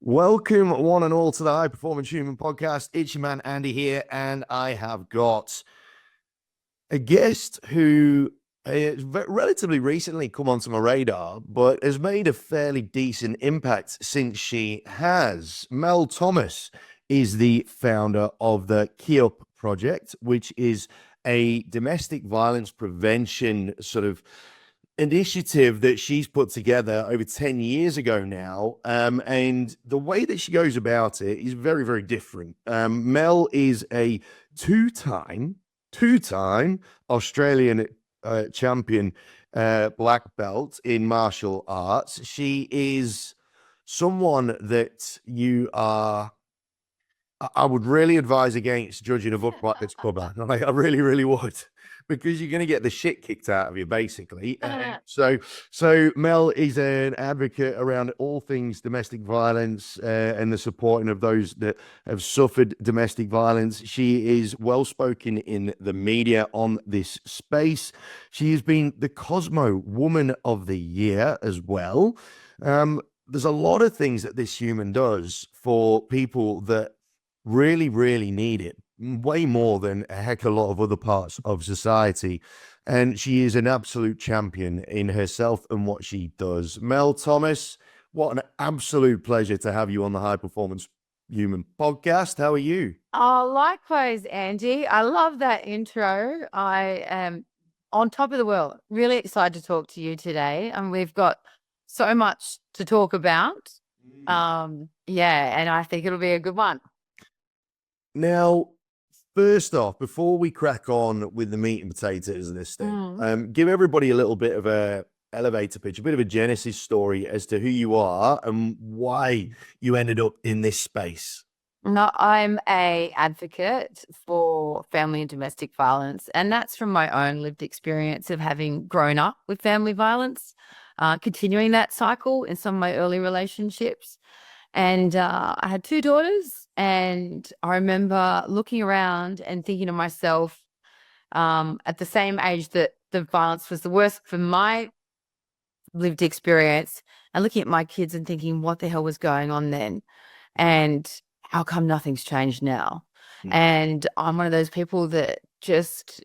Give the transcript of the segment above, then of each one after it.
Welcome, one and all, to the High Performance Human Podcast. It's your man, Andy, here, and I have got a guest who has relatively recently come onto my radar, but has made a fairly decent impact since she has. Mel Thomas is the founder of the KYUP project, which is a domestic violence prevention sort of initiative that she's put together over 10 years ago now. And the way that she goes about it is very, very different. Mel is a two-time Australian champion black belt in martial arts. She is someone that I would really advise against judging a book like this cover. I really, really would, because you're going to get the shit kicked out of you, basically. So Mel is an advocate around all things domestic violence and the supporting of those that have suffered domestic violence. She is well-spoken in the media on this space. She has been the Cosmo Woman of the Year as well. There's a lot of things that this human does for people that really, really need it, way more than a heck of a lot of other parts of society. And she is an absolute champion in herself and what she does. Mel Thomas, what an absolute pleasure to have you on the High Performance Human Podcast. How are you? Oh, likewise, Andy. I love that intro. I am on top of the world. Really excited to talk to you today. And we've got so much to talk about. And I think it'll be a good one. Now, first off, before we crack on with the meat and potatoes of this thing, give everybody a little bit of a elevator pitch, a bit of a genesis story as to who you are and why you ended up in this space. No, I'm a advocate for family and domestic violence, and that's from my own lived experience of having grown up with family violence, continuing that cycle in some of my early relationships. And I had two daughters, and I remember looking around and thinking to myself, at the same age that the violence was the worst for my lived experience, and looking at my kids and thinking, what the hell was going on then? And how come nothing's changed now? And I'm one of those people that just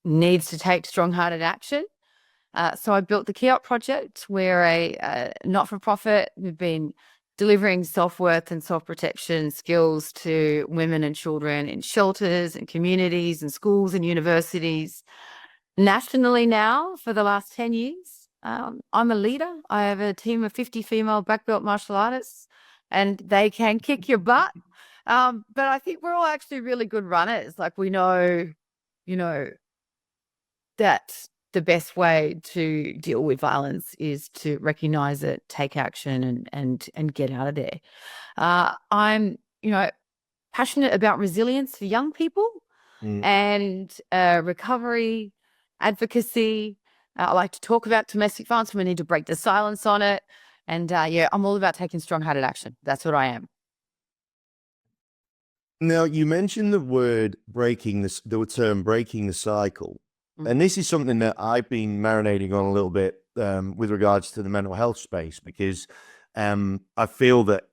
needs to take strong-hearted action. So I built the KYUP project. We're a not-for-profit. We've been delivering self-worth and self-protection skills to women and children in shelters and communities and schools and universities nationally now for the last 10 years. I'm a leader. I have a team of 50 female black belt martial artists, and they can kick your butt. But I think we're all actually really good runners. Like, we know, that the best way to deal with violence is to recognize it, take action, and get out of there. I'm, passionate about resilience for young people and recovery, advocacy. I like to talk about domestic violence. We need to break the silence on it. And I'm all about taking strong-hearted action. That's what I am. Now, you mentioned the term breaking the cycle. And this is something that I've been marinating on a little bit with regards to the mental health space, because I feel that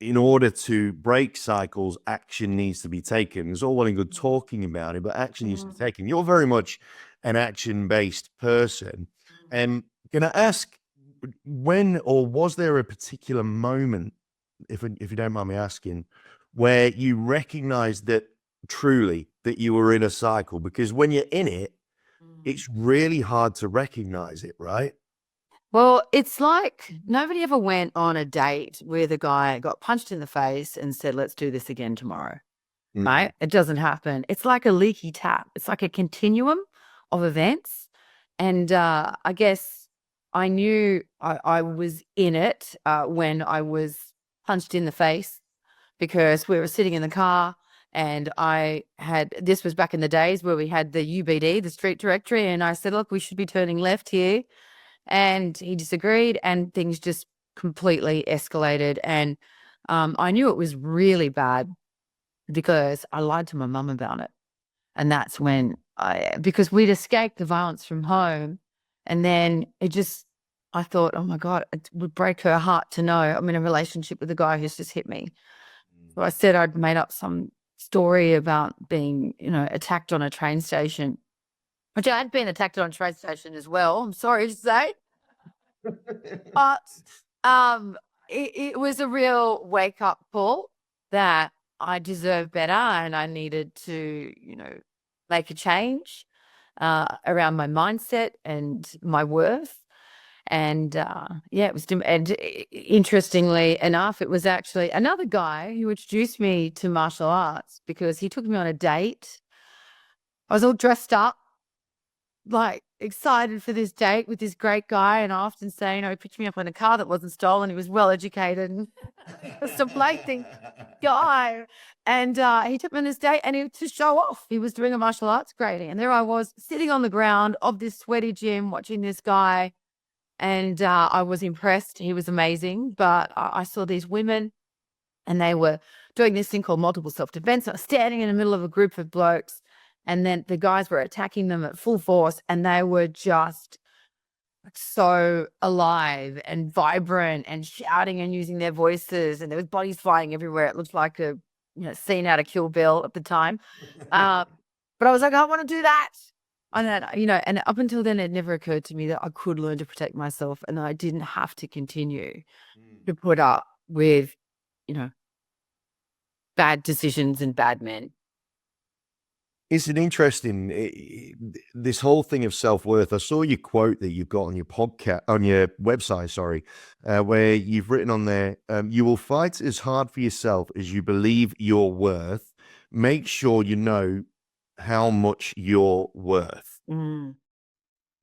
in order to break cycles, action needs to be taken. There's all well and good talking about it, but action needs to be taken. You're very much an action-based person. And can I ask, when or was there a particular moment, if you don't mind me asking, where you recognized that truly that you were in a cycle? Because when you're in it, it's really hard to recognize it, right? Well, it's like nobody ever went on a date where the guy got punched in the face and said, let's do this again tomorrow, right? It doesn't happen. It's like a leaky tap. It's like a continuum of events. And I guess I knew I was in it when I was punched in the face, because we were sitting in the car. And this was back in the days where we had the UBD, the street directory. And I said, look, we should be turning left here. And he disagreed, and things just completely escalated. And I knew it was really bad because I lied to my mum about it. And that's when because we'd escaped the violence from home. And then I thought, oh my God, it would break her heart to know I'm in a relationship with a guy who's just hit me. So I said I'd made up some story about being, attacked on a train station, which I had been attacked on a train station as well, I'm sorry to say. But it was a real wake-up call that I deserve better and I needed to, make a change around my mindset and my worth. And it was, and interestingly enough, it was actually another guy who introduced me to martial arts because he took me on a date. I was all dressed up, like excited for this date with this great guy. And I often say, he picked me up in a car that wasn't stolen. He was well educated and some blanking guy. And he took me on this date and to show off, he was doing a martial arts grading. And there I was sitting on the ground of this sweaty gym watching this guy. And I was impressed. He was amazing. But I saw these women and they were doing this thing called multiple self-defense. I was standing in the middle of a group of blokes and then the guys were attacking them at full force and they were just so alive and vibrant and shouting and using their voices and there was bodies flying everywhere. It looked like a scene out of Kill Bill at the time. But I was like, I want to do that. And then, and up until then, it never occurred to me that I could learn to protect myself and I didn't have to continue to put up with, bad decisions and bad men. It's an interesting, this whole thing of self-worth. I saw your quote that you've got on your podcast, on your website, sorry, where you've written on there, you will fight as hard for yourself as you believe you're worth. Make sure you know how much you're worth.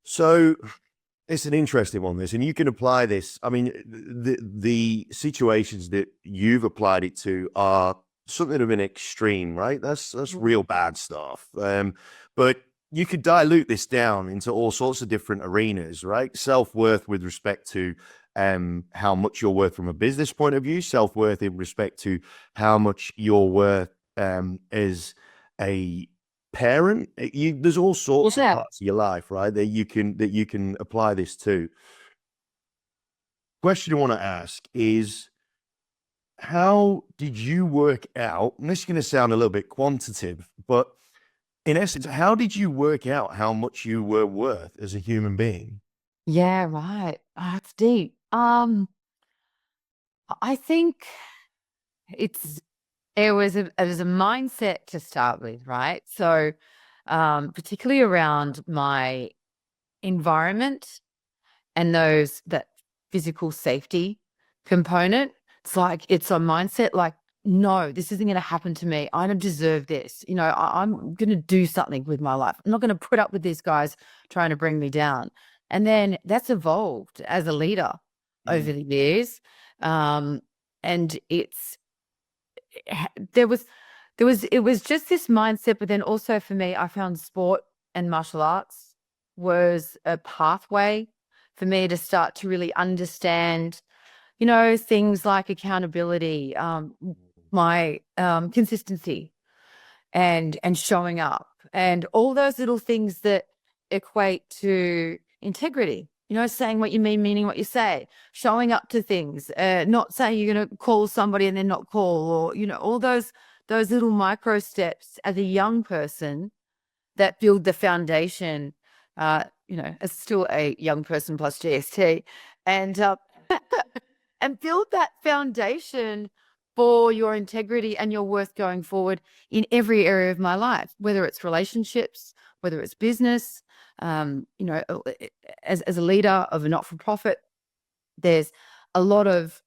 So it's an interesting one, this, and you can apply this. I mean, the situations that you've applied it to are something of an extreme, right? That's real bad stuff. But you could dilute this down into all sorts of different arenas, right? Self-worth with respect to how much you're worth from a business point of view, self-worth in respect to how much you're worth as a parent. There's all sorts of parts of your life, right, that you can apply this to. Question I want to ask is, how did you work out, and this is going to sound a little bit quantitative, but in essence, how did you work out how much you were worth as a human being? Yeah, right. That's deep. I think it was a mindset to start with, right? So, particularly around my environment and that physical safety component. It's a mindset like, no, this isn't going to happen to me. I don't deserve this. I'm going to do something with my life. I'm not going to put up with these guys trying to bring me down. And then that's evolved as a leader over the years. And it was just this mindset, but then also for me, I found sport and martial arts was a pathway for me to start to really understand, things like accountability, my consistency and showing up and all those little things that equate to integrity, saying what you mean, meaning what you say, showing up to things, not saying you're going to call somebody and then not call, or, all those little micro steps as a young person that build the foundation, as still a young person plus GST, and and build that foundation for your integrity and your worth going forward in every area of my life, whether it's relationships, whether it's business. As a leader of a not-for-profit, there's a lot of,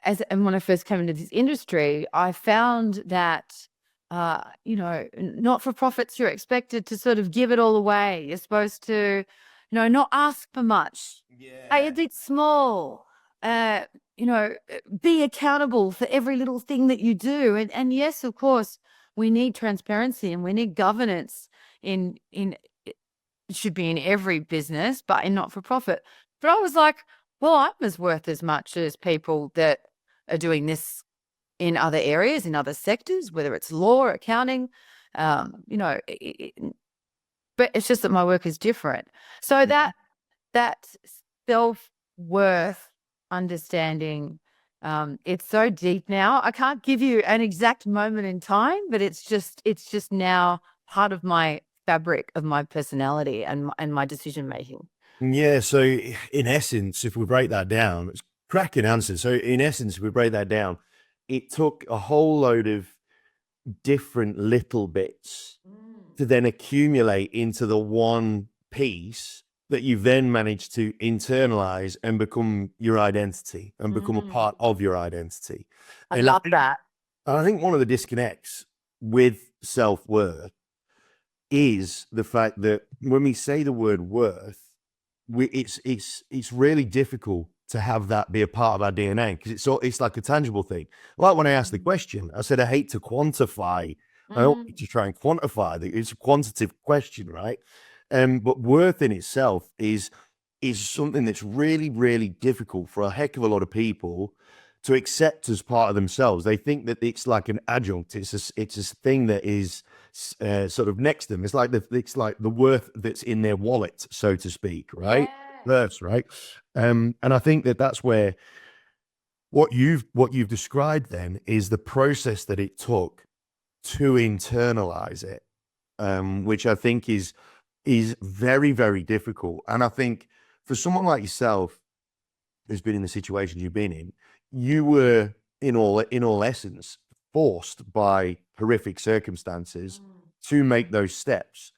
and when I first came into this industry, I found that, not-for-profits, you're expected to sort of give it all away. You're supposed to, not ask for much. Pay a bit small. Be accountable for every little thing that you do. And yes, of course, we need transparency and we need governance it should be in every business, but in not-for-profit. But I was like, well, I'm as worth as much as people that are doing this in other areas, in other sectors, whether it's law or accounting, but it's just that my work is different. So that worth understanding. It's so deep now. I can't give you an exact moment in time, but it's just now part of my fabric of my personality and my decision making. Yeah. So in essence, if we break that down, it's cracking answer. So in essence, if we break that down, it took a whole load of different little bits to then accumulate into the one piece that you then manage to internalize and become your identity and become a part of your identity. I And love that. I think one of the disconnects with self-worth is the fact that when we say the word worth, it's really difficult to have that be a part of our DNA because it's like a tangible thing. Like when I asked the question, I said I hate to quantify. I don't like to try and quantify. It's a quantitative question, right? But worth in itself is something that's really, really difficult for a heck of a lot of people to accept as part of themselves. They think that it's like an adjunct. It's a thing that is sort of next to them. It's like the worth that's in their wallet, so to speak, right? Verse, right? And I think that that's where what you've described then is the process that it took to internalize it, which I think is very, very difficult. And I think for someone like yourself who's been in the situations you've been in, you were in all essence forced by horrific circumstances to make those steps.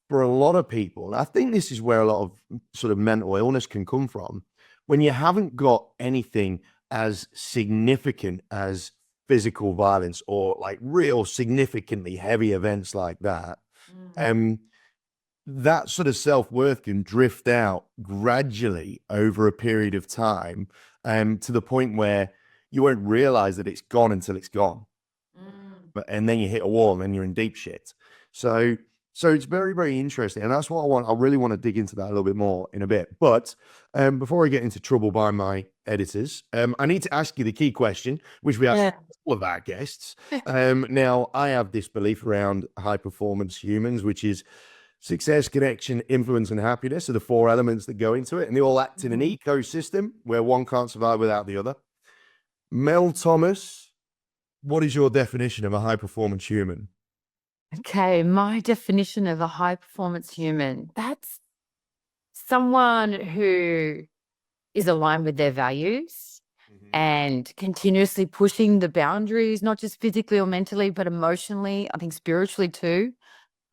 For a lot of people, and I think this is where a lot of sort of mental illness can come from, when you haven't got anything as significant as physical violence or like real significantly heavy events like that, that sort of self-worth can drift out gradually over a period of time, to the point where you won't realize that it's gone until it's gone. And then you hit a wall and then you're in deep shit. So it's very, very interesting. And that's what I want. I really want to dig into that a little bit more in a bit. But before I get into trouble by my editors, I need to ask you the key question, which we ask all of our guests. Now, I have this belief around high performance humans, which is success, connection, influence, and happiness are the four elements that go into it. And they all act in an ecosystem where one can't survive without the other. Mel Thomas, what is your definition of a high performance human? Okay, my definition of a high performance human, that's someone who is aligned with their values and continuously pushing the boundaries, not just physically or mentally, but emotionally, I think spiritually too.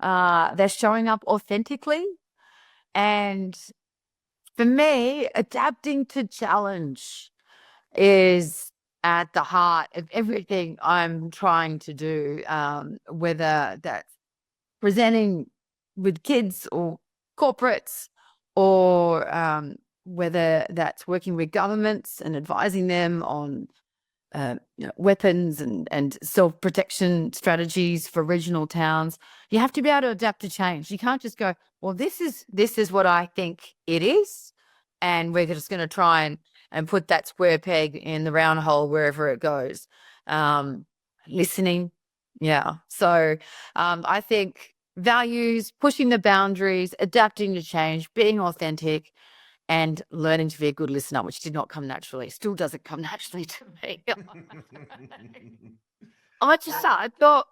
They're showing up authentically. And for me, adapting to challenge is at the heart of everything I'm trying to do, whether that's presenting with kids or corporates, or whether that's working with governments and advising them on weapons and self-protection strategies for regional towns. You have to be able to adapt to change. You can't just go, well, this is what I think it is, and we're just going to try and put that square peg in the round hole wherever it goes. Listening. Yeah. So I think values, pushing the boundaries, adapting to change, being authentic, and learning to be a good listener, which did not come naturally. Still doesn't come naturally to me. I thought.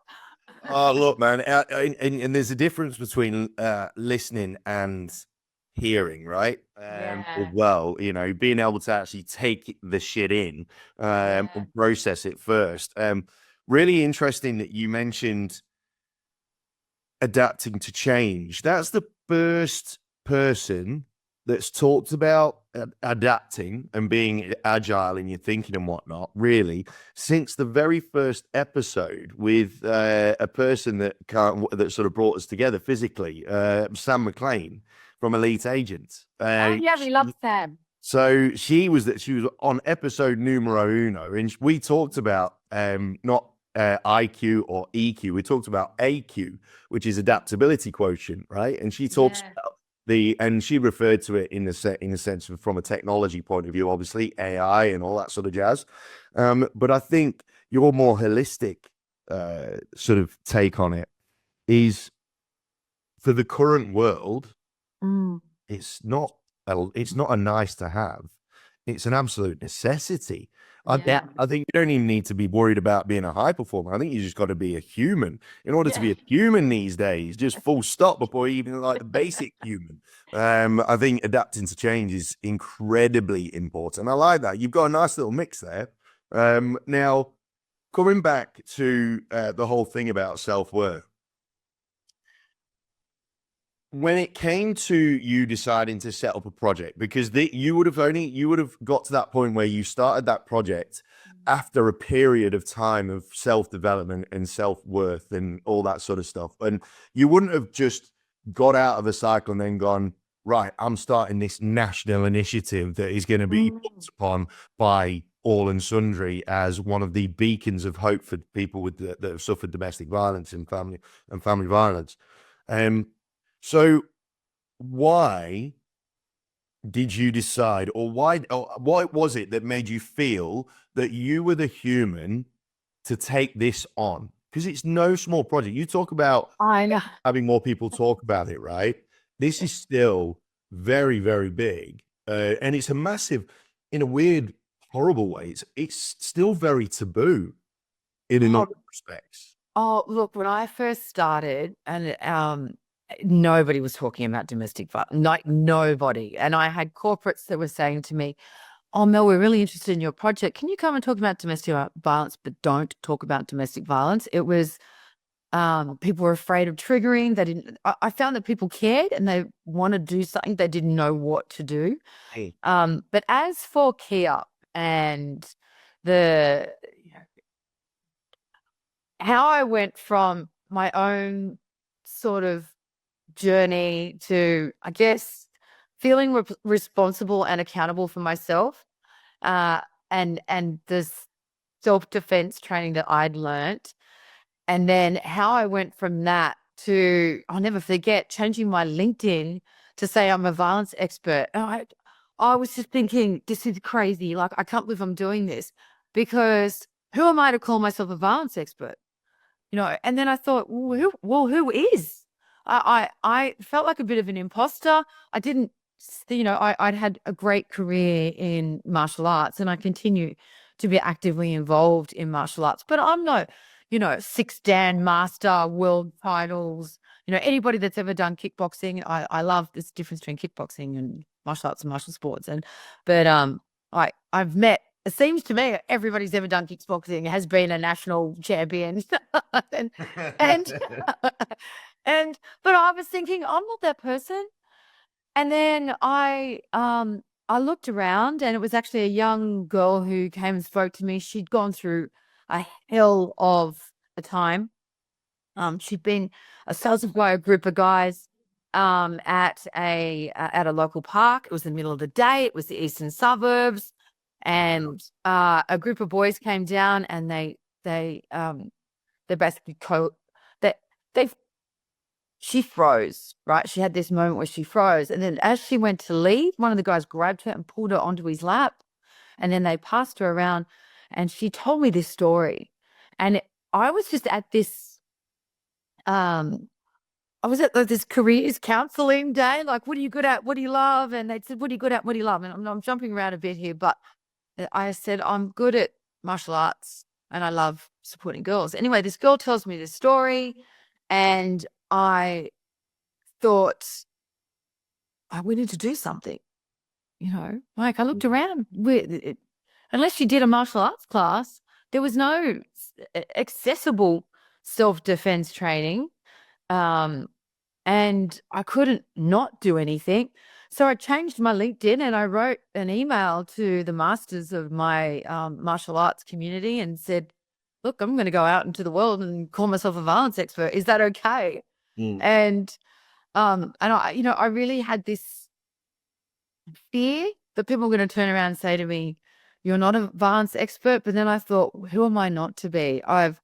Oh, look, man, and there's a difference between listening and hearing, right? As well, you know, being able to actually take the shit in and process it first. Really interesting that you mentioned adapting to change. That's the first person that's talked about adapting and being agile in your thinking and whatnot, really, since the very first episode with a person that sort of brought us together physically, Sam McLean from Elite Agents. We love Sam. So she was on episode numero uno, and we talked about not IQ or EQ. We talked about AQ, which is adaptability quotient, right? And she talks about and she referred to it in the sense of from a technology point of view, obviously AI and all that sort of jazz. But I think your more holistic sort of take on it is, for the current world, it's not a nice to have. it's an absolute necessity. Yeah. I think you don't even need to be worried about being a high performer. I think you just got to be a human. In order to be Yeah. a human these days, just full stop before you even like the basic human. I think adapting to change is incredibly important. I like that. You've got a nice little mix there. Now, coming back to the whole thing about self-worth, when it came to you deciding to set up a project, because you would have got to that point where you started that project after a period of time of self-development and self-worth and all that sort of stuff, and you wouldn't have just got out of a cycle and then gone, right, I'm starting this national initiative that is going to be looked upon by all and sundry as one of the beacons of hope for people that have suffered domestic violence and family violence. So why did you decide, or what was it that made you feel that you were the human to take this on? Because it's no small project. You talk about I know. having more people talk about it, right? This is still very, very big. And it's a massive, in a weird, horrible way, it's still very taboo in a Oh, number of respects. oh, look, when I first started, and nobody was talking about domestic violence, like nobody. And I had corporates that were saying to me, "Oh, Mel, we're really interested in your project. Can you come and talk about domestic violence, but don't talk about domestic violence?" It was people were afraid of triggering. They didn't. I found that people cared and they want to do something. They didn't know what to do. Hey. But as for KYUP and the how I went from my own sort of journey to, I guess, feeling responsible and accountable for myself, uh, and this self-defense training that I'd learnt, and then how I went from that to, I'll never forget, changing my LinkedIn to say I'm a violence expert. And I was just thinking, this is crazy. Like, I can't believe I'm doing this, because who am I to call myself a violence expert? And then I thought, who is? I felt like a bit of an imposter. I didn't, I'd had a great career in martial arts, and I continue to be actively involved in martial arts, but I'm no, 6 Dan master, world titles, anybody that's ever done kickboxing. I love this difference between kickboxing and martial arts and martial sports. But I've met, it seems to me everybody's ever done kickboxing has been a national champion. and, and, but I was thinking, I'm not that person. And then I looked around, and it was actually a young girl who came and spoke to me. She'd gone through a hell of a time. She'd been assaulted by a group of guys at a local park. It was the middle of the day. It was the eastern suburbs, and a group of boys came down, and they basically they she froze, right? She had this moment where she froze, and then as she went to leave, one of the guys grabbed her and pulled her onto his lap, and then they passed her around, and she told me this story, and I was just at this I was at this careers counseling day, like, what are you good at? What do you love? And they said, what are you good at? What do you love? And I'm jumping around a bit here, but I said, I'm good at martial arts and I love supporting girls. Anyway, this girl tells me this story, and I thought, we need to do something, like I looked around unless you did a martial arts class, there was no accessible self-defense training. And I couldn't not do anything. So I changed my LinkedIn and I wrote an email to the masters of my martial arts community and said, look, I'm going to go out into the world and call myself a violence expert. Is that okay? And I really had this fear that people were going to turn around and say to me, you're not a violence expert. But then I thought, who am I not to be? I've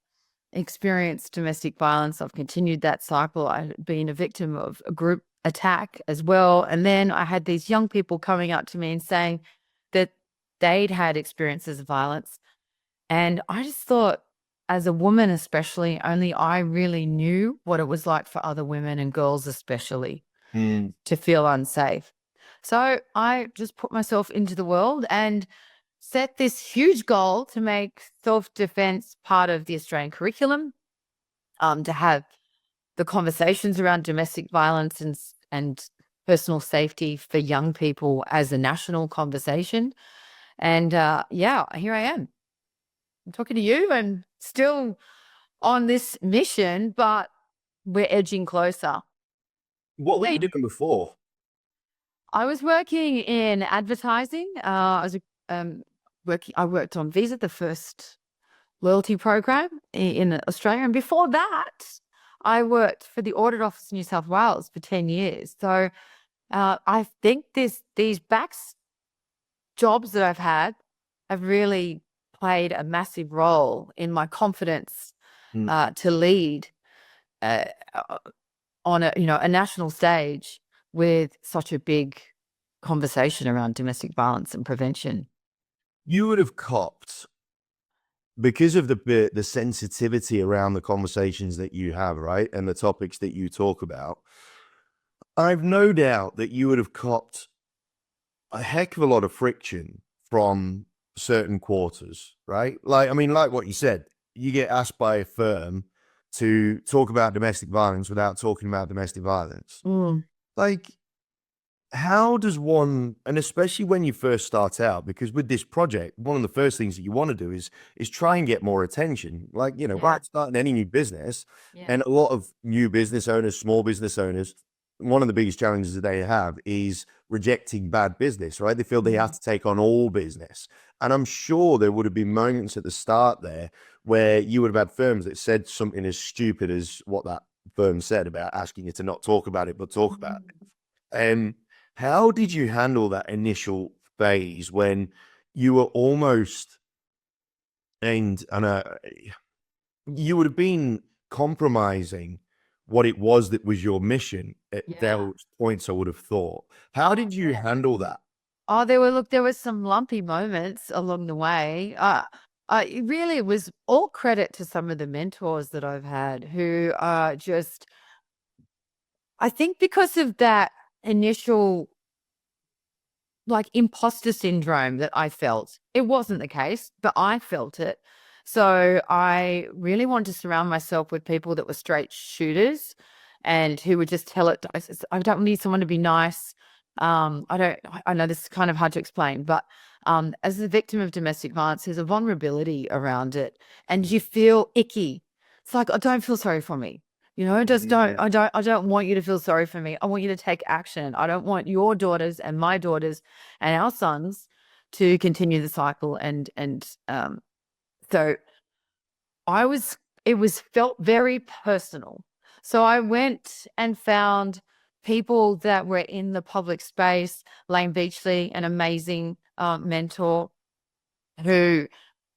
experienced domestic violence. I've continued that cycle. I've been a victim of a group attack as well. And then I had these young people coming up to me and saying that they'd had experiences of violence. And I just thought, as a woman especially, only I really knew what it was like for other women and girls especially to feel unsafe. So I just put myself into the world and set this huge goal to make self-defense part of the Australian curriculum, to have the conversations around domestic violence and personal safety for young people as a national conversation. And yeah, here I am. I'm talking to you and still on this mission, but we're edging closer. What were you doing before? I was working in advertising. I worked on Visa, the first loyalty program in Australia. And before that, I worked for the Audit Office in New South Wales for 10 years. So I think these backs jobs that I've had have really played a massive role in my confidence to lead uh, on a national stage with such a big conversation around domestic violence and prevention. You would have copped because of the sensitivity around the conversations that you have, right? And the topics that you talk about. I've no doubt that you would have copped a heck of a lot of friction from certain quarters, right? Like, I mean, like what you said, you get asked by a firm to talk about domestic violence without talking about domestic violence. Like, how does one, and especially when you first start out, because with this project, one of the first things that you want to do is try and get more attention. Like, right, starting any new business, and a lot of new business owners, small business owners, one of the biggest challenges that they have is rejecting bad business, right? They feel they have to take on all business. And I'm sure there would have been moments at the start there where you would have had firms that said something as stupid as what that firm said about asking you to not talk about it, but talk about it. And how did you handle that initial phase when you were almost, and you would have been compromising what it was that was your mission at those points, I would have thought. How did you handle that? Oh, there were some lumpy moments along the way. It really was all credit to some of the mentors that I've had who are just, I think because of that initial like imposter syndrome that I felt. It wasn't the case, but I felt it. So I really wanted to surround myself with people that were straight shooters and who would just tell it. I don't need someone to be nice. I know this is kind of hard to explain, but as a victim of domestic violence, there's a vulnerability around it and you feel icky. It's like, oh, don't feel sorry for me. Just don't, I don't want you to feel sorry for me. I want you to take action. I don't want your daughters and my daughters and our sons to continue the cycle. So it was felt very personal. So I went and found people that were in the public space, Lane Beachley, an amazing mentor who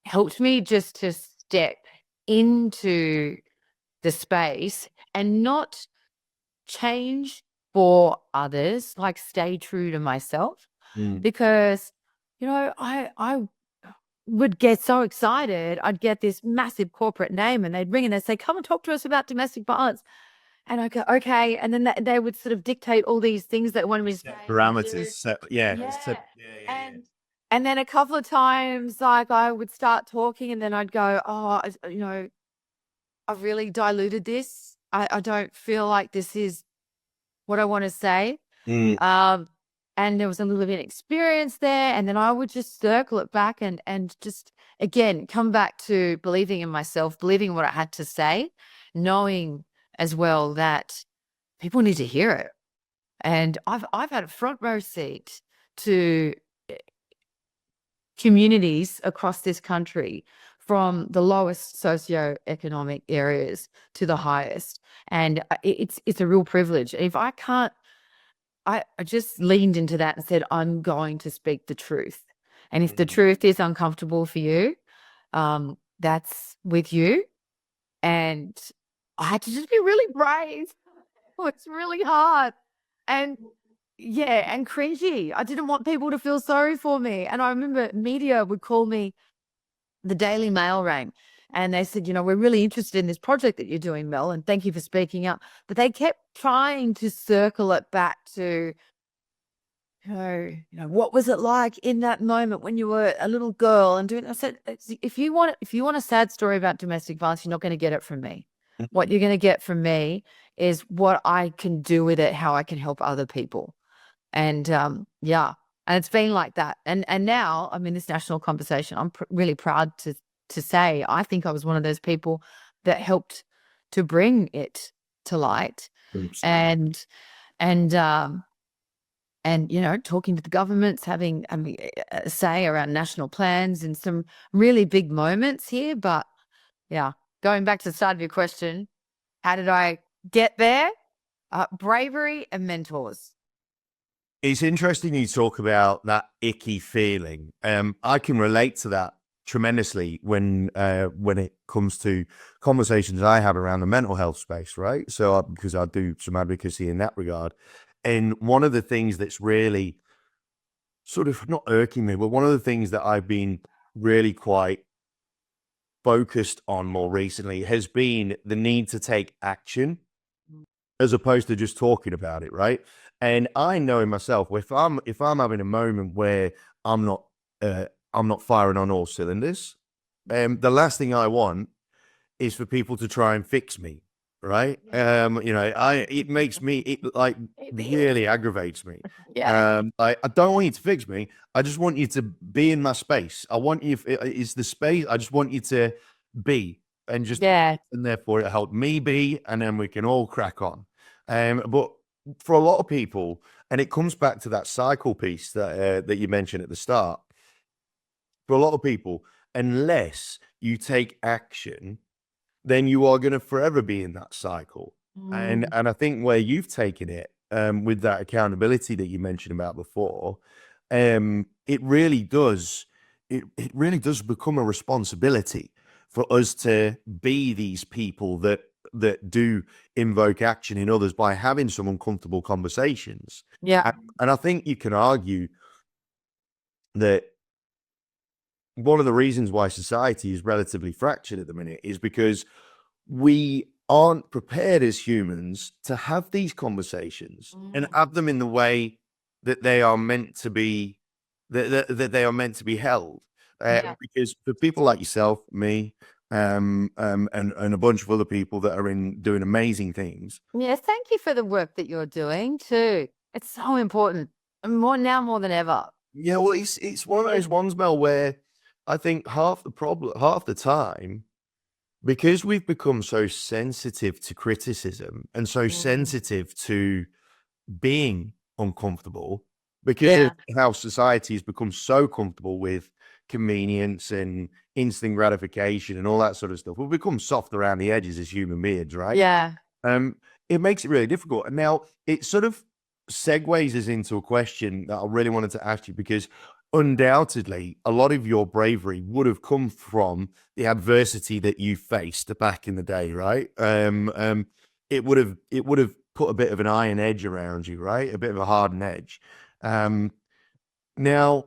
helped me just to step into the space and not change for others, like stay true to myself. Because, I would get so excited. I'd get this massive corporate name and they'd ring and they'd say, come and talk to us about domestic violence. And I go, okay. And then they would sort of dictate all these things that one was Parameters. So, and then a couple of times, like I would start talking and then I'd go, oh, I've really diluted this. I don't feel like this is what I want to say. And there was a little bit of experience there. And then I would just circle it back and just, again, come back to believing in myself, believing what I had to say, knowing as well that people need to hear it. And I've had a front row seat to communities across this country from the lowest socioeconomic areas to the highest. And it's a real privilege. If I can't, I just leaned into that and said, I'm going to speak the truth. And if the truth is uncomfortable for you, that's with you. And I had to just be really brave. Oh, it's really hard. And and cringy. I didn't want people to feel sorry for me. And I remember media would call me, the Daily Mail rang and they said, we're really interested in this project that you're doing, Mel, and thank you for speaking up. But they kept trying to circle it back to what was it like in that moment when you were a little girl and doing? I said, if you want a sad story about domestic violence, you're not going to get it from me. What you're going to get from me is what I can do with it, how I can help other people, and and it's been like that. And now I'm in this national conversation. I'm really proud to say I think I was one of those people that helped to bring it to light, Oops. and talking to the governments, having a say around national plans and some really big moments here. But yeah, going back to the start of your question, how did I get there? Bravery and mentors. It's interesting you talk about that icky feeling. I can relate to that tremendously when it comes to conversations I have around the mental health space, right? So because I do some advocacy in that regard, and one of the things that's really sort of not irking me, but one of the things that I've been really quite focused on more recently has been the need to take action as opposed to just talking about it, right? And I know in myself, if I'm having a moment where I'm not firing on all cylinders, the last thing I want is for people to try and fix me, right? It makes me, it like really aggravates me. I don't want you to fix me. I just want you to be in my space. I want you, it's the space. I just want you to be and just, and therefore it helped me be, and then we can all crack on. But for a lot of people, and it comes back to that cycle piece that you mentioned at the start. For a lot of people, unless you take action, then you are going to forever be in that cycle. And I think where you've taken it with that accountability that you mentioned about before, it really does become a responsibility for us to be these people that do invoke action in others by having some uncomfortable conversations. And I think you can argue that one of the reasons why society is relatively fractured at the minute is because we aren't prepared as humans to have these conversations and have them in the way that they are meant to be, that they are meant to be held. Because for people like yourself, me, and a bunch of other people that are doing amazing things. Yes, thank you for the work that you're doing too. It's so important, more than ever. Yeah, well, it's one of those ones, Mel, where I think half the time, because we've become so sensitive to criticism and so sensitive to being uncomfortable, because of how society has become so comfortable with convenience and instant gratification and all that sort of stuff, we've become soft around the edges as human beings, right? It makes it really difficult. And now it sort of segues us into a question that I really wanted to ask you, because undoubtedly a lot of your bravery would have come from the adversity that you faced back in the day, right? It would have put a bit of an iron edge around you, right? A bit of a hardened edge. Now,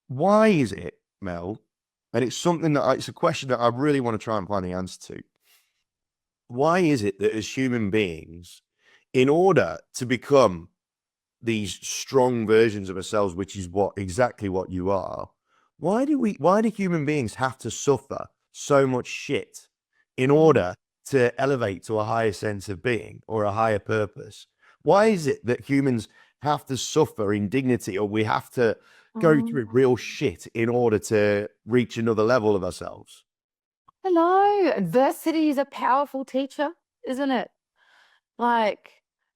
why is it, Mel? And it's something that it's a question that I really want to try and find the answer to. Why is it that as human beings, in order to become these strong versions of ourselves, which is exactly what you are, why do human beings have to suffer so much shit in order to elevate to a higher sense of being or a higher purpose? Why is it that humans have to suffer indignity, or we have to go through real shit in order to reach another level of ourselves? Hello, adversity is a powerful teacher, isn't it? Like,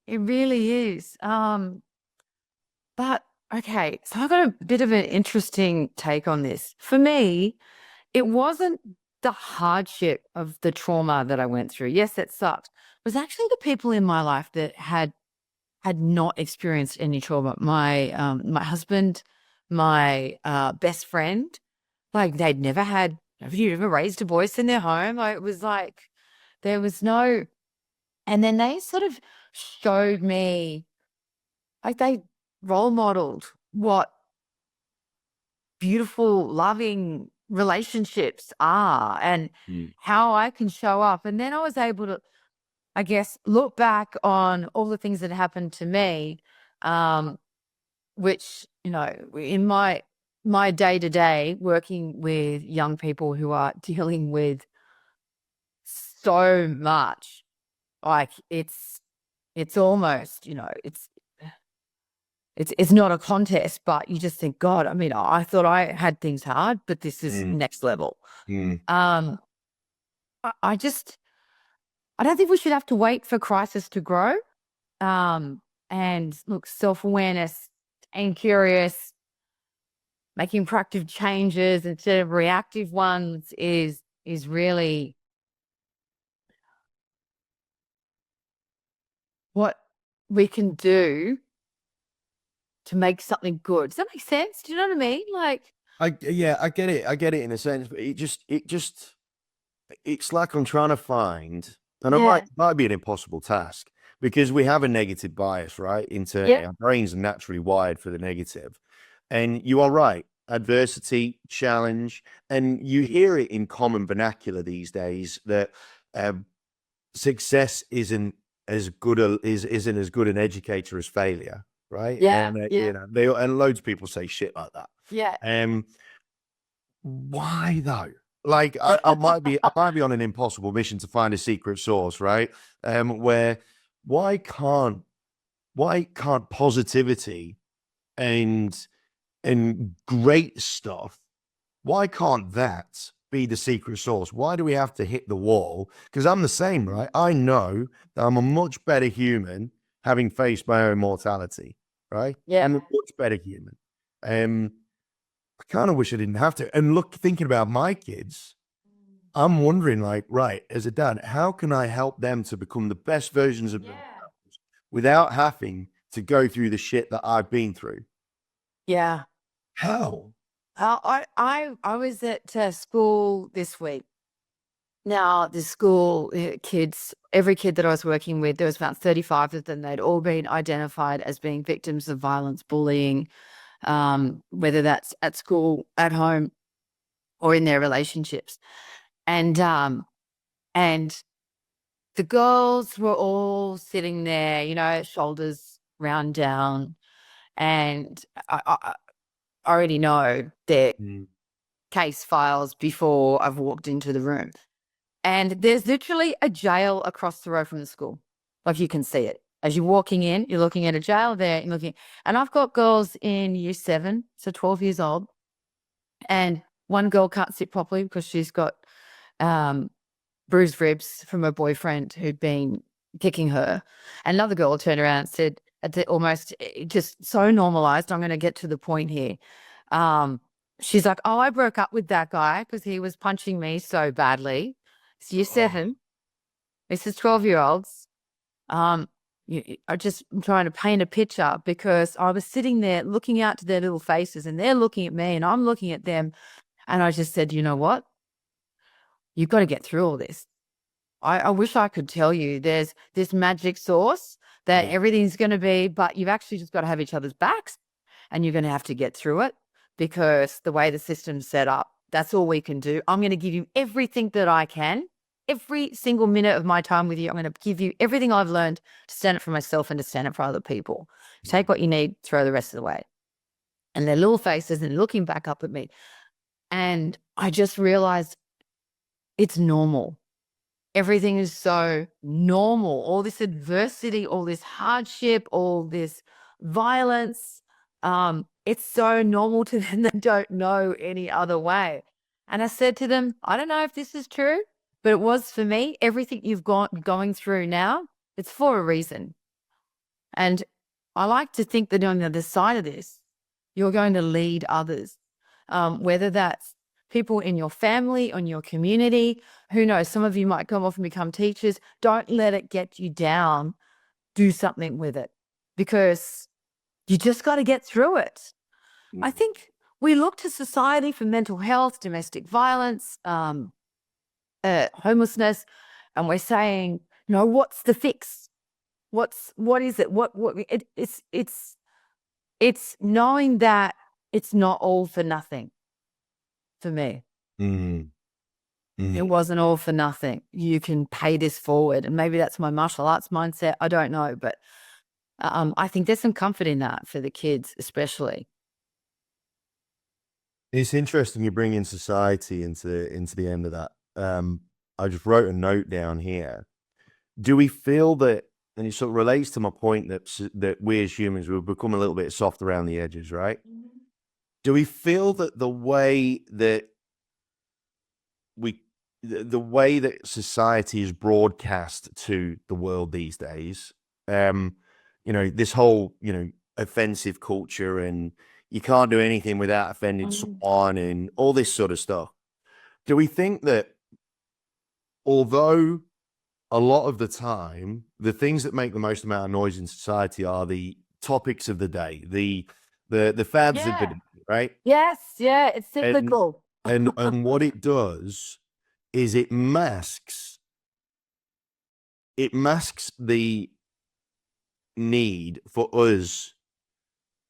it really is. But okay, so I've got a bit of an interesting take on this. For me, it wasn't the hardship of the trauma that I went through. Yes, that sucked. It was actually the people in my life that had not experienced any trauma. My husband, my best friend, like nobody ever raised a voice in their home. Like, it was like there was no, and then they sort of showed me, like they role modeled what beautiful, loving relationships are and how I can show up. And then I was able to, I guess, look back on all the things that happened to me, which, in my day-to-day working with young people who are dealing with so much, like it's almost, it's not a contest, but you just think, God, I mean, I thought I had things hard, but this is next level. I don't think we should have to wait for crisis to grow. And look, self-awareness and curious, making proactive changes instead of reactive ones is really what we can do to make something good. Does that make sense? Do you know what I mean? Like, I get it. I get it in a sense, but it's like I'm trying to find, and it might be an impossible task because we have a negative bias, right? Our brains are naturally wired for the negative. And you are right. Adversity, challenge, and you hear it in common vernacular these days that success isn't as good an educator as failure, right? Yeah, and and loads of people say shit like that. yeah. Why though? Like I might be on an impossible mission to find a secret source, right? Where why can't positivity and great stuff, why can't that be the secret sauce? Why do we have to hit the wall? Because I'm the same, right? I know that I'm a much better human having faced my own mortality, right? Yeah. I'm a much better human. I kind of wish I didn't have to. And look, thinking about my kids, I'm wondering, like, right, as a dad, how can I help them to become the best versions of themselves without having to go through the shit that I've been through? Yeah. How? I was at school this week. Now, the school kids, every kid that I was working with, there was about 35 of them. They'd all been identified as being victims of violence, bullying, whether that's at school, at home, or in their relationships. And the girls were all sitting there, shoulders round down, and I already know their case files before I've walked into the room. And there's literally a jail across the road from the school. Like, you can see it. As you're walking in, you're looking at a jail there, and I've got girls in year 7, so 12 years old, and one girl can't sit properly because she's got bruised ribs from her boyfriend who'd been kicking her. Another girl turned around and said, almost just so normalized, I'm going to get to the point here. She's like, oh, I broke up with that guy because he was punching me so badly. It's year 7. This is 12-year-olds. I'm trying to paint a picture because I was sitting there looking out to their little faces and they're looking at me and I'm looking at them. And I just said, you know what? You've got to get through all this. I wish I could tell you there's this magic sauce that everything's going to be, but you've actually just got to have each other's backs and you're going to have to get through it because the way the system's set up, that's all we can do. I'm going to give you everything that I can. Every single minute of my time with you, I'm going to give you everything I've learned to stand up for myself and to stand up for other people. Take what you need, throw the rest of the way. And their little faces and looking back up at me. And I just realized it's normal. Everything is so normal. All this adversity, all this hardship, all this violence, it's so normal to them. They don't know any other way. And I said to them, I don't know if this is true, but it was for me. Everything you've going through now, it's for a reason. And I like to think that on the other side of this, you're going to lead others, whether that's people in your family, on your community. Who knows? Some of you might come off and become teachers. Don't let it get you down. Do something with it because you just got to get through it. I think we look to society for mental health, domestic violence, homelessness, and we're saying, what's the fix? What is it? It's knowing that it's not all for nothing. For me, it wasn't all for nothing. You can pay this forward, and maybe that's my martial arts mindset. I don't know, but I think there's some comfort in that for the kids, especially. It's interesting you bring in society into the end of that. I just wrote a note down here. Do we feel that, and it sort of relates to my point that we as humans will become a little bit soft around the edges, right? Do we feel that the way that society is broadcast to the world these days, this whole, offensive culture, and you can't do anything without offending someone and all this sort of stuff. Do we think that although a lot of the time, the things that make the most amount of noise in society are the topics of the day, the fads of the day, right? Yes, yeah, it's cyclical. And what it does is it masks the need for us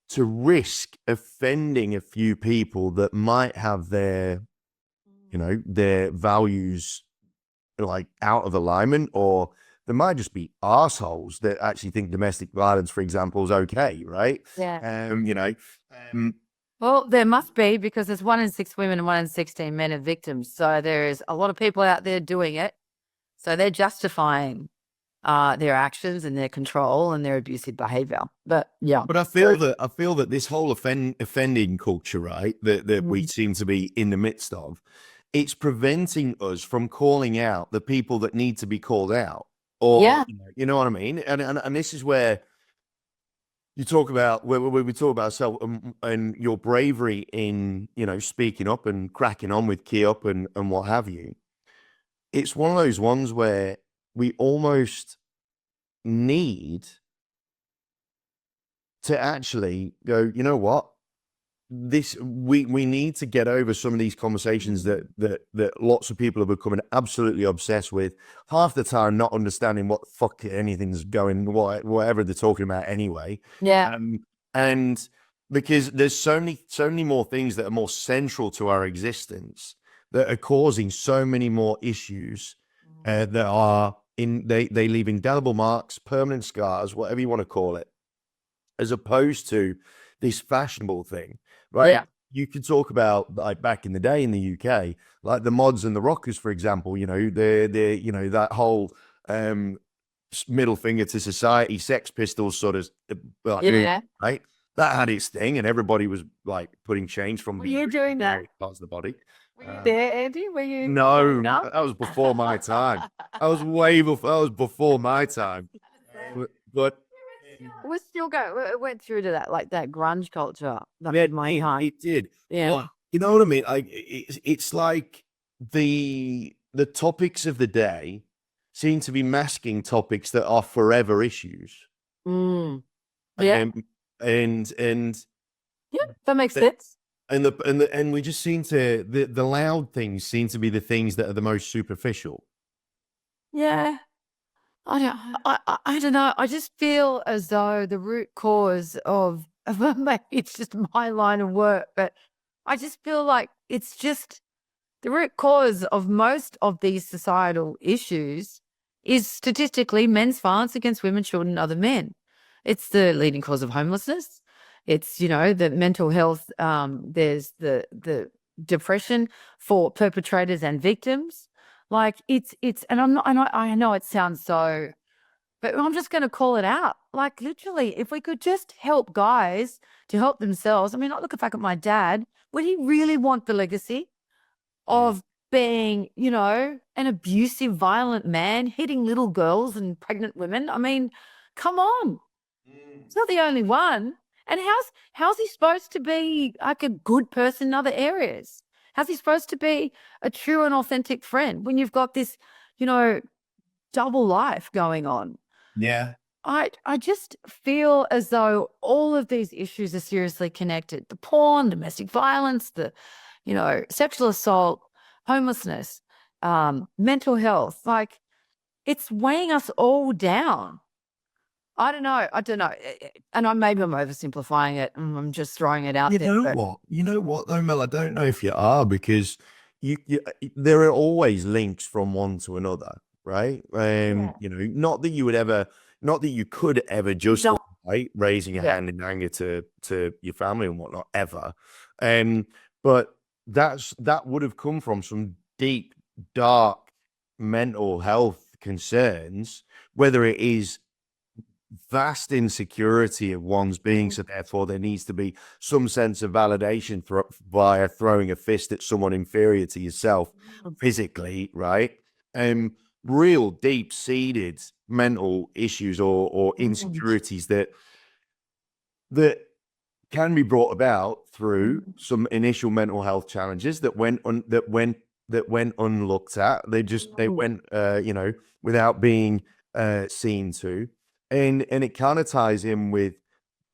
to risk offending a few people that might have their values like out of alignment, or there might just be assholes that actually think domestic violence, for example, is okay, right? Yeah. Well, there must be, because there's 1 in 6 women and 1 in 16 men are victims. So there's a lot of people out there doing it. So they're justifying their actions and their control and their abusive behavior. But yeah. But I feel that this whole offending culture, right, that we seem to be in the midst of, it's preventing us from calling out the people that need to be called out. Or, you know what I mean? And this is where you talk about, where we talk about self and your bravery in, speaking up and cracking on with KYUP and what have you. It's one of those ones where we almost need to actually go, you know what? We need to get over some of these conversations that lots of people are becoming absolutely obsessed with, half the time not understanding what the fuck anything's going, whatever they're talking about anyway. Yeah. And because there's so many more things that are more central to our existence that are causing so many more issues that are they leave indelible marks, permanent scars, whatever you want to call it, as opposed to this fashionable thing, right? Yeah. You could talk about, like, back in the day in the UK, like the Mods and the Rockers, for example, they're that whole middle finger to society, Sex Pistols sort of, right? That had its thing, and everybody was like putting chains from doing that? parts of the body. Were you there, Andy? Were you? No, that was before my time. That was before my time. But We're still going. It went through to that, like that grunge culture. it did. Yeah. Well, you know what I mean? Like it's like the topics of the day seem to be masking topics that are forever issues. Yeah. And yeah, that makes sense. And we just seem to, the loud things seem to be the things that are the most superficial. Yeah. I don't know. I just feel as though the root cause of maybe it's just my line of work, but I just feel like it's just the root cause of most of these societal issues is statistically men's violence against women, children, and other men. It's the leading cause of homelessness. It's, the mental health. There's the depression for perpetrators and victims. Like it's, and I'm not, and I know it sounds so, but I'm just going to call it out. Like literally, if we could just help guys to help themselves. I mean, I look back at my dad. Would he really want the legacy of being, an abusive, violent man, hitting little girls and pregnant women? I mean, come on. It's not the only one. And how's he supposed to be like a good person in other areas? How's he supposed to be a true and authentic friend when you've got this, double life going on? Yeah. I just feel as though all of these issues are seriously connected. The porn, domestic violence, the, sexual assault, homelessness, mental health, like it's weighing us all down. I don't know. And maybe I'm oversimplifying it and I'm just throwing it out there. You know what though, Mel? I don't know if you are, because there are always links from one to another, right? Not that you could ever just right? Raising a Yeah. hand in anger to your family and whatnot, ever. But that would have come from some deep, dark mental health concerns, whether it is vast insecurity of one's being, so therefore there needs to be some sense of validation via throwing a fist at someone inferior to yourself physically, right? Real deep-seated mental issues or insecurities that can be brought about through some initial mental health challenges that went unlooked at. They went without being seen to, and it kind of ties in with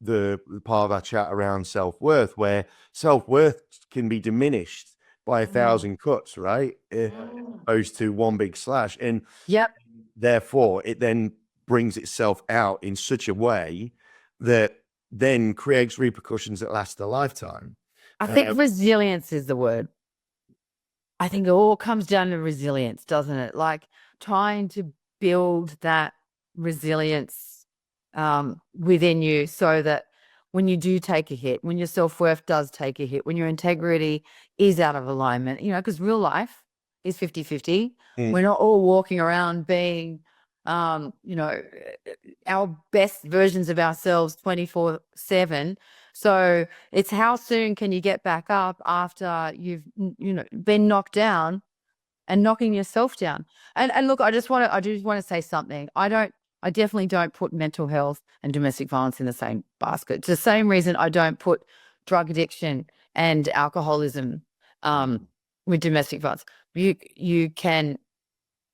the part of our chat around self-worth, where self-worth can be diminished by 1,000 cuts, right? Opposed to one big slash, and Yep. therefore it then brings itself out in such a way that then creates repercussions that last a lifetime. I think resilience is the word. I think it all comes down to resilience, doesn't it? Like trying to build that resilience within you so that when you do take a hit, when your self-worth does take a hit, when your integrity is out of alignment, because real life is 50-50. We're not all walking around being, our best versions of ourselves 24/7. So it's how soon can you get back up after you've, been knocked down and knocking yourself down. And look, I just want to say something. I definitely don't put mental health and domestic violence in the same basket. It's the same reason I don't put drug addiction and alcoholism with domestic violence. You can,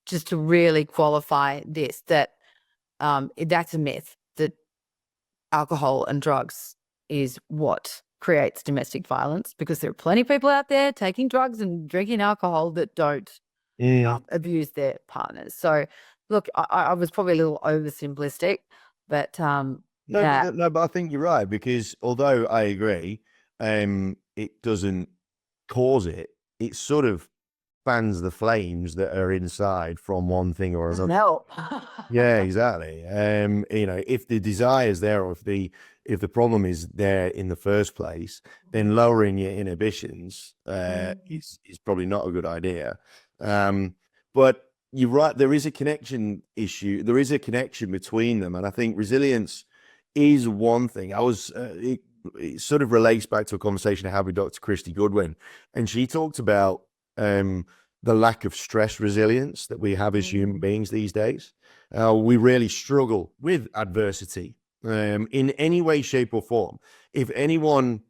just to really qualify this, that that's a myth, that alcohol and drugs is what creates domestic violence, because there are plenty of people out there taking drugs and drinking alcohol that don't abuse their partners. So look, I was probably a little oversimplistic, but no, but I think you're right, because although I agree, it doesn't cause it. It sort of fans the flames that are inside from one thing or another. Help. Yeah, exactly. If the desire is there, or if the problem is there in the first place, then lowering your inhibitions is probably not a good idea. But you're right, there is a connection issue. There is a connection between them, and I think resilience is one thing. It sort of relates back to a conversation I had with Dr. Christy Goodwin, and she talked about the lack of stress resilience that we have as human beings these days. We really struggle with adversity in any way, shape, or form. If anyone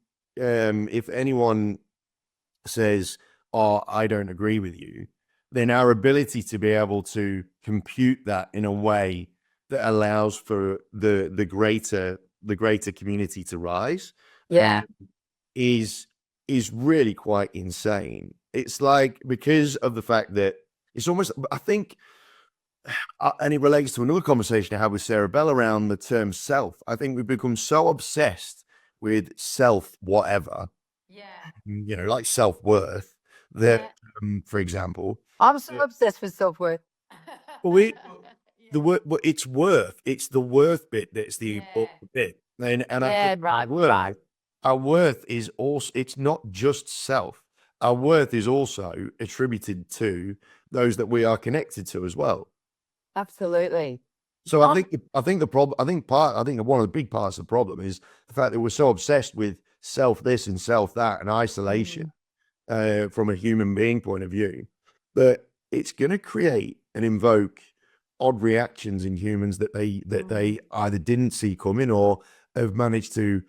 says, "Oh, I don't agree with you," then our ability to be able to compute that in a way that allows for the greater community to rise, is really quite insane. It's like, because of the fact that it's almost, I think, and it relates to another conversation I had with Sarah Bell around the term self. I think we've become so obsessed with self whatever, like self-worth, that, for example, I'm so obsessed with self-worth. well, it's the worth bit that's the important bit. And I think our worth is also, it's not just self. Our worth is also attributed to those that we are connected to as well. Absolutely. So I think the problem, I think one of the big parts of the problem is the fact that we're so obsessed with self this and self that and isolation from a human being point of view, that it's going to create and invoke odd reactions in humans that they either didn't see coming or have managed to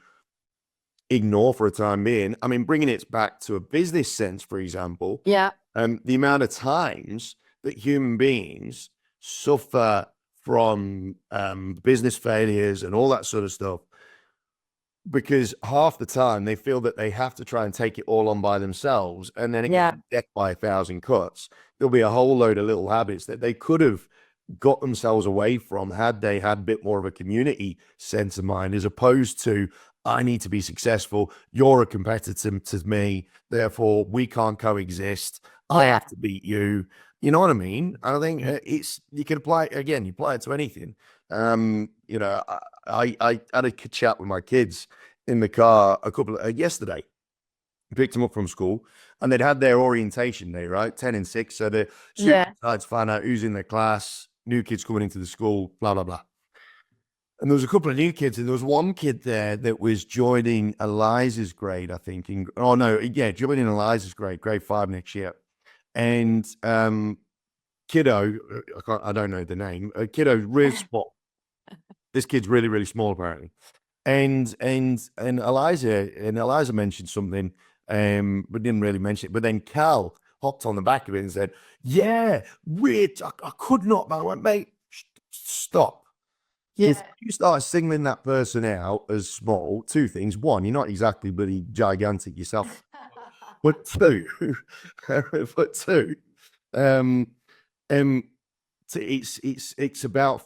ignore for a time being. I mean, bringing it back to a business sense, for example, the amount of times that human beings suffer from business failures and all that sort of stuff, because half the time they feel that they have to try and take it all on by themselves, and then it gets decked by 1,000 cuts. There'll be a whole load of little habits that they could have got themselves away from had they had a bit more of a community sense of mind, as opposed to, I need to be successful. You're a competitor to me. Therefore, we can't coexist. I have to beat you. You know what I mean? I think it's, you can apply it again, you apply it to anything. You know, I had a chat with my kids in the car yesterday. Picked them up from school, and they'd had their orientation day, right? 10 and 6. So they're super excited to find out who's in their class, new kids coming into the school, blah, blah, blah. And there was a couple of new kids, and there was one kid there that was joining Eliza's grade, I think. Joining Eliza's grade, grade 5 next year. And kiddo, I don't know the name. Kiddo, real small. This kid's really, really small, apparently. And Eliza mentioned something, but didn't really mention it. But then Cal hopped on the back of it and said, "Yeah, Rich, I could not." But I went, "Mate, stop." If you start singling that person out as small, two things: one, you're not exactly bloody gigantic yourself, but two, um, it's about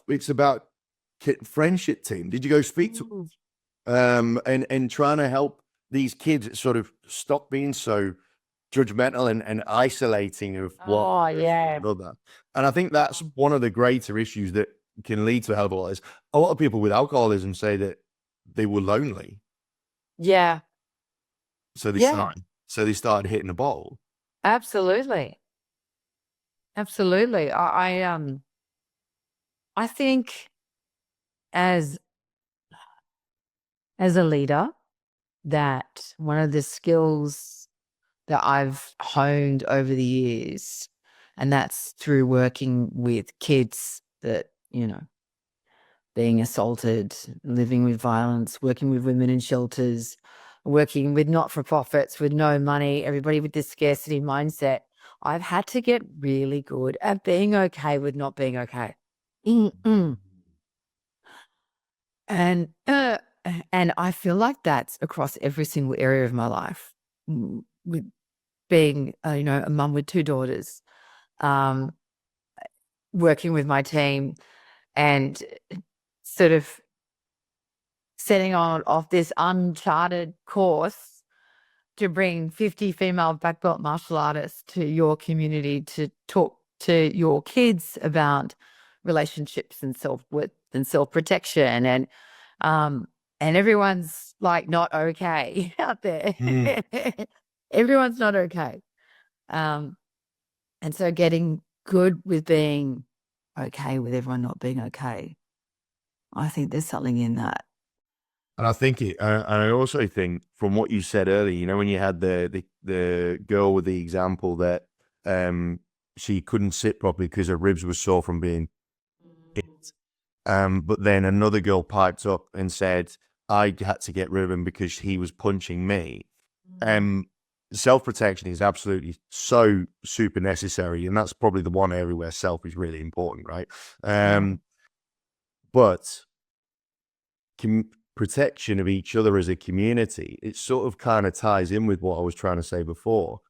friendship, team. Did you go speak to and trying to help these kids sort of stop being so judgmental and isolating of what another. And I think that's one of the greater issues that can lead to a hell of a lot. Is a lot of people with alcoholism say that they were lonely, so they started hitting the bottle. Absolutely. I think as a leader, that one of the skills that I've honed over the years, and that's through working with kids that, being assaulted, living with violence, working with women in shelters, working with not-for-profits with no money, everybody with this scarcity mindset. I've had to get really good at being okay with not being okay. And I feel like that's across every single area of my life. With being, a mum with 2 daughters, working with my team, and sort of setting off this uncharted course to bring 50 female black belt martial artists to your community to talk to your kids about relationships and self-worth and self-protection, and everyone's like not okay out there. Everyone's not okay. And so getting good with being okay with everyone not being okay, I think there's something in that. And I think and I also think from what you said earlier, when you had the girl with the example that she couldn't sit properly because her ribs were sore from being hit. But then another girl piped up and said, I had to get rid of him because he was punching me. Self-protection is absolutely so super necessary. And that's probably the one area where self is really important, right? But protection of each other as a community, it sort of kind of ties in with what I was trying to say before,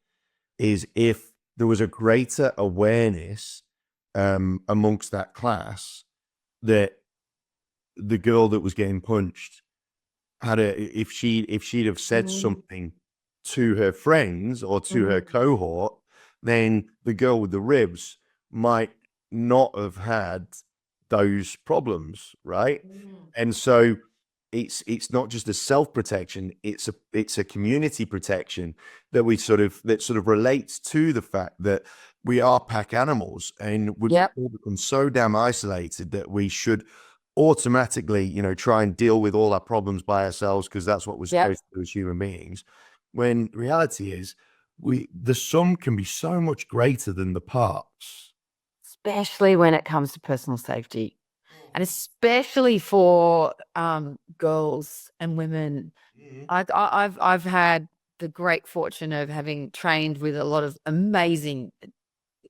is if there was a greater awareness amongst that class that the girl that was getting punched if she'd have said something to her friends or to her cohort, then the girl with the ribs might not have had those problems, right? And so it's not just a self-protection, it's a community protection that sort of relates to the fact that we are pack animals, and we've all become so damn isolated that we should automatically, try and deal with all our problems by ourselves because that's what we're supposed to do as human beings. When reality is, the sum can be so much greater than the parts. Especially when it comes to personal safety, and especially for girls and women. I've had the great fortune of having trained with a lot of amazing,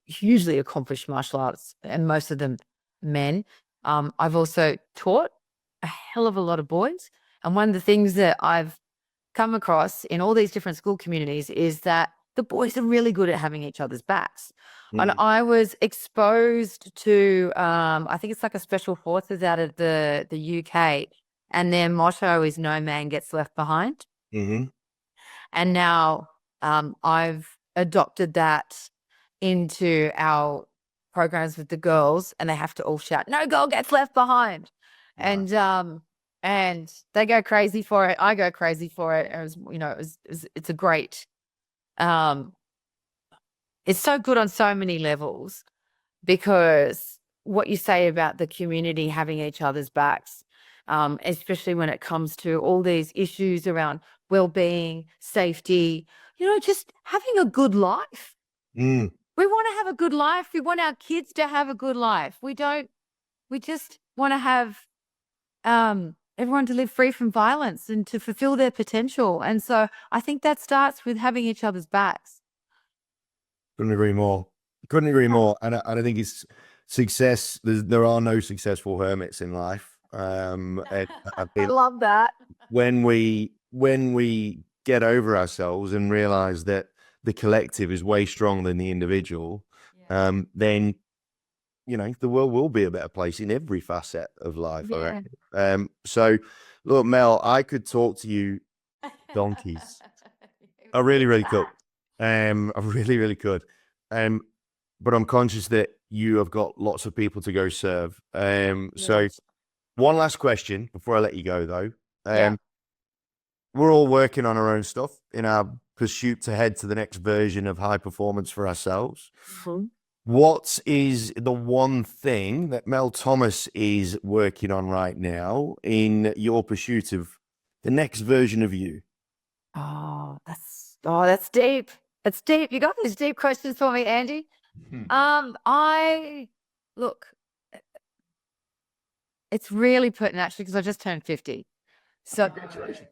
hugely accomplished martial artists, and most of them men. I've also taught a hell of a lot of boys, and one of the things that I've come across in all these different school communities is that the boys are really good at having each other's backs. And I was exposed to, I think it's like a special forces out of the UK, and their motto is "No man gets left behind." Mm-hmm. And now I've adopted that into our programs with the girls, and they have to all shout, "No girl gets left behind." And they go crazy for it. I go crazy for it. It was, it's a great, it's so good on so many levels, because what you say about the community having each other's backs, especially when it comes to all these issues around well-being, safety, just having a good life. Mm. We want to have a good life. We want our kids to have a good life. We just want to have everyone to live free from violence and to fulfill their potential. And so I think that starts with having each other's backs. Couldn't agree more. Couldn't agree more. And I think it's success. There are no successful hermits in life. And I I feel love that. when we get over ourselves and realize that the collective is way stronger than the individual, then the world will be a better place in every facet of life. I reckon. So look, Mel, I could talk to you donkeys. I really, really could. I really, really could. But I'm conscious that you have got lots of people to go serve. So one last question before I let you go, though. We're all working on our own stuff in our pursuit to head to the next version of high performance for ourselves. Mm-hmm. What is the one thing that Mel Thomas is working on right now in your pursuit of the next version of you? That's deep. That's deep. You got these deep questions for me, Andy. It's really pertinent actually, because I just turned 50. So Congratulations.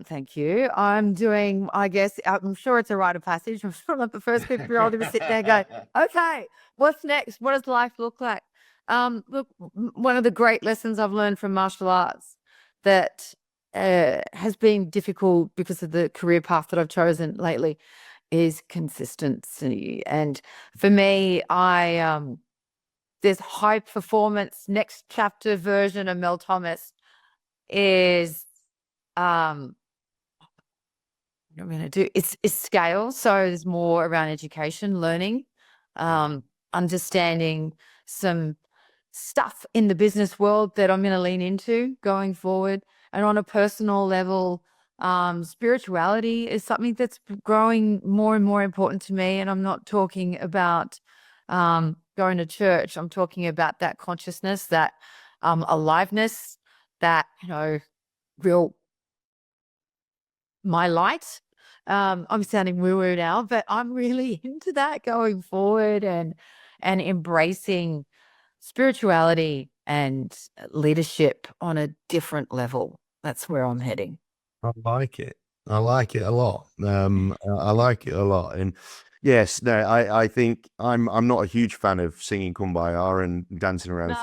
thank you. I'm doing, I guess, I'm sure it's a rite of passage. I'm sure I'm not the first 50-year-old to sit there and go, okay, what's next? What does life look like? Look, one of the great lessons I've learned from martial arts that has been difficult because of the career path that I've chosen lately is consistency. And for me, this high performance next chapter version of Mel Thomas is what I'm going to do. It's scale. So there's more around education, learning, understanding some stuff in the business world that I'm going to lean into going forward. And on a personal level, spirituality is something that's growing more and more important to me. And I'm not talking about going to church. I'm talking about that consciousness, that aliveness, that, real my light. I'm sounding woo-woo now, but I'm really into that going forward, and embracing spirituality and leadership on a different level. That's where I'm heading. I like it. I like it a lot. I like it a lot. And yes, no, I think I'm not a huge fan of singing Kumbaya and dancing around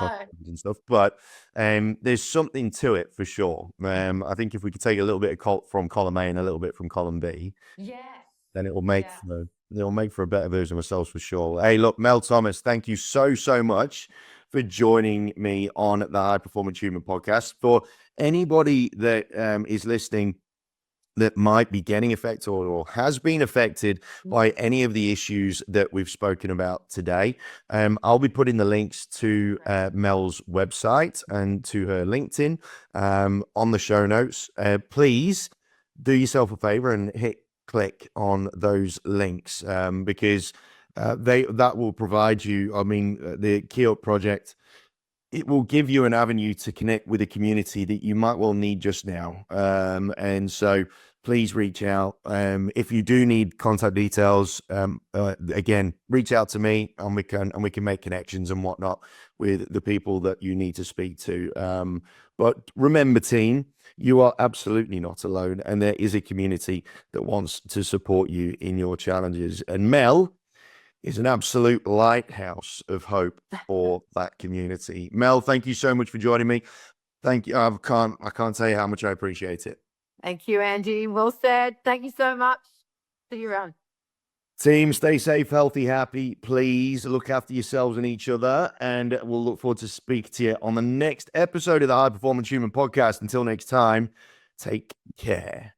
and stuff, but there's something to it for sure. I think if we could take a little bit from column A and a little bit from column B, then it'll make for a better version of ourselves for sure. Hey, look, Mel Thomas, thank you so, so much for joining me on the High Performance Human podcast. For anybody that is listening that might be getting affected or has been affected by any of the issues that we've spoken about today, I'll be putting the links to Mel's website and to her LinkedIn on the show notes. Please do yourself a favor and click on those links, because that will provide you, the KYUP project, it will give you an avenue to connect with a community that you might well need just now. And so please reach out. If you do need contact details, again, reach out to me, and we can make connections and whatnot with the people that you need to speak to. But remember, team, you are absolutely not alone, and there is a community that wants to support you in your challenges. And Mel is an absolute lighthouse of hope for that community. Mel, thank you so much for joining me. Thank you. I can't tell you how much I appreciate it. Thank you, Angie. Well said. Thank you so much. See you around. Team, stay safe, healthy, happy. Please look after yourselves and each other. And we'll look forward to speak to you on the next episode of the High Performance Human Podcast. Until next time, take care.